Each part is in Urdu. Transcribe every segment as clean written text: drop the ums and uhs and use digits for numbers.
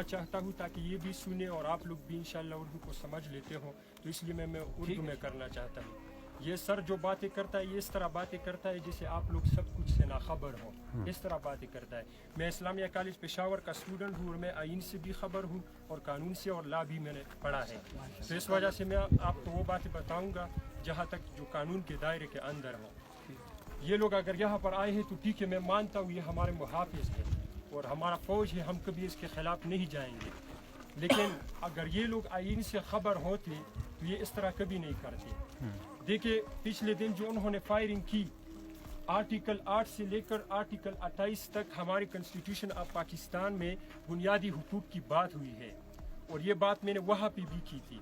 چاہتا ہوں تاکہ یہ بھی سنیں اور آپ لوگ بھی انشاءاللہ اردو کو سمجھ لیتے ہوں، تو اس لیے میں اردو میں کرنا چاہتا ہوں. یہ سر جو باتیں کرتا ہے یہ اس طرح باتیں کرتا ہے جیسے آپ لوگ سب کچھ سے ناخبر ہوں، اس طرح باتیں کرتا ہے. میں اسلامیہ کالج پشاور کا اسٹوڈنٹ ہوں اور میں آئین سے بھی خبر ہوں اور قانون سے اور لا بھی میں نے پڑھا ہے. تو اس وجہ سے میں آپ کو وہ باتیں بتاؤں گا جہاں تک جو قانون کے دائرے کے اندر ہوں. یہ لوگ اگر یہاں پر آئے ہیں تو ٹھیک ہے، میں مانتا ہوں یہ ہمارے محافظ ہیں اور ہمارا فوج ہے، ہم کبھی اس کے خلاف نہیں جائیں گے. لیکن اگر یہ لوگ آئین سے خبر ہوتے تو یہ اس طرح کبھی نہیں کرتے. دیکھیں پچھلے دن جو انہوں نے فائرنگ کی، آرٹیکل 8 سے لے کر آرٹیکل 28 تک ہمارے کنسٹیٹیوشن آف پاکستان میں بنیادی حقوق کی بات ہوئی ہے اور یہ بات میں نے وہاں پہ بھی کی تھی.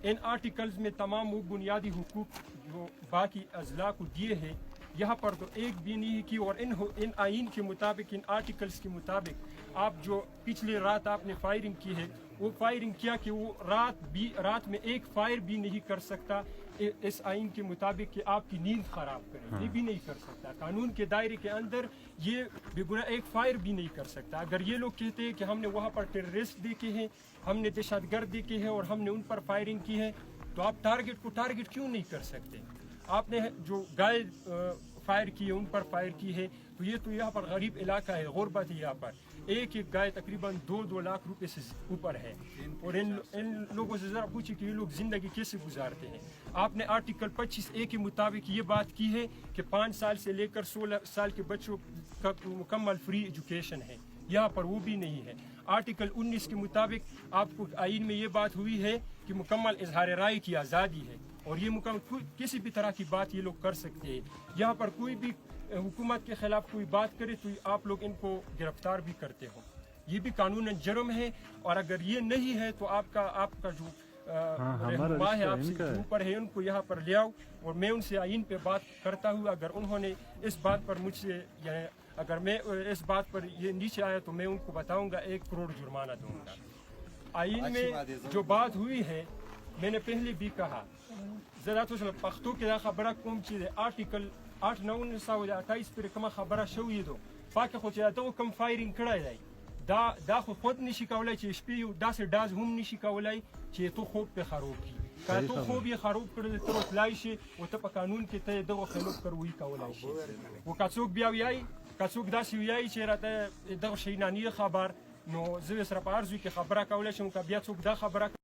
ان آرٹیکلز میں تمام وہ بنیادی حقوق جو باقی اضلاع کو دیے ہیں یہاں پر تو ایک بھی نہیں کی. اور ان آئین کے مطابق، ان آرٹیکلز کے مطابق آپ جو پچھلے رات آپ نے فائرنگ کی ہے، وہ فائرنگ کیا کہ وہ رات میں ایک فائر بھی نہیں کر سکتا اس آئین کے مطابق کہ آپ کی نیند خراب کرے، یہ بھی نہیں کر سکتا. قانون کے دائرے کے اندر یہ بے گناہ ایک فائر بھی نہیں کر سکتا. اگر یہ لوگ کہتے ہیں کہ ہم نے وہاں پر ٹیررسٹ دیکھے ہیں، ہم نے دہشت گرد دیکھے ہیں اور ہم نے ان پر فائرنگ کی ہے، تو آپ ٹارگٹ کو ٹارگٹ کیوں نہیں کر سکتے؟ آپ نے جو گائے فائر کی ہے ان پر فائر کی ہے، تو یہ تو یہاں پر غریب علاقہ ہے، غربت ہے. یہاں پر ایک گائے تقریباً 2 لاکھ روپے سے اوپر ہے اور ان لوگوں سے ذرا پوچھیں کہ یہ لوگ زندگی کیسے گزارتے ہیں. آپ نے آرٹیکل 25A کے مطابق یہ بات کی ہے کہ 5 سال سے لے کر 16 سال کے بچوں کا مکمل فری ایجوکیشن ہے، یہاں پر وہ بھی نہیں ہے. آرٹیکل 19 کے مطابق آپ کو آئین میں یہ بات ہوئی ہے کہ مکمل اظہار رائے کی آزادی ہے اور یہ مکمل کسی بھی طرح کی بات یہ لوگ کر سکتے ہیں. یہاں پر کوئی بھی حکومت کے خلاف کوئی بات کرے تو آپ لوگ ان کو گرفتار بھی کرتے ہو، یہ بھی قانوناً جرم ہے. اور اگر یہ نہیں ہے تو آپ کا جو رہنما ہے آپ سے جو اوپر ہے ان کو یہاں پر لے آؤ اور میں ان سے آئین پہ بات کرتا ہوں. اگر انہوں نے اس بات پر مجھ سے یعنی اگر میں اس بات پر یہ نیچے آیا تو میں ان کو بتاؤں گا 1 کروڑ جرمانہ دوں گا. آئین میں جو بات ہوئی ہے میں نے پہلے بھی کہا ذرا تو پختو کے خبرہ کوم چیز آرٹیکل 8/1928 پر کما خبره شوې دو پاکه خو چې دغه کم فایرینګ کړی دی دا خو خود نشي کولای چې شپې یو داسې ډاز هم نشي کولای چې تو خوب پې خراب کړي. که تو خوب یې خراب کړی ته وتلای شي او ته په قانون کې ته دغه خلاف کاروایي کولای شي. او که څوک بیا وایي که څوک داسې وایي چې راته دغه شی نه خبر، نو زه سره په عرض کې خبره کولی شم. که بیا څوک دا خبره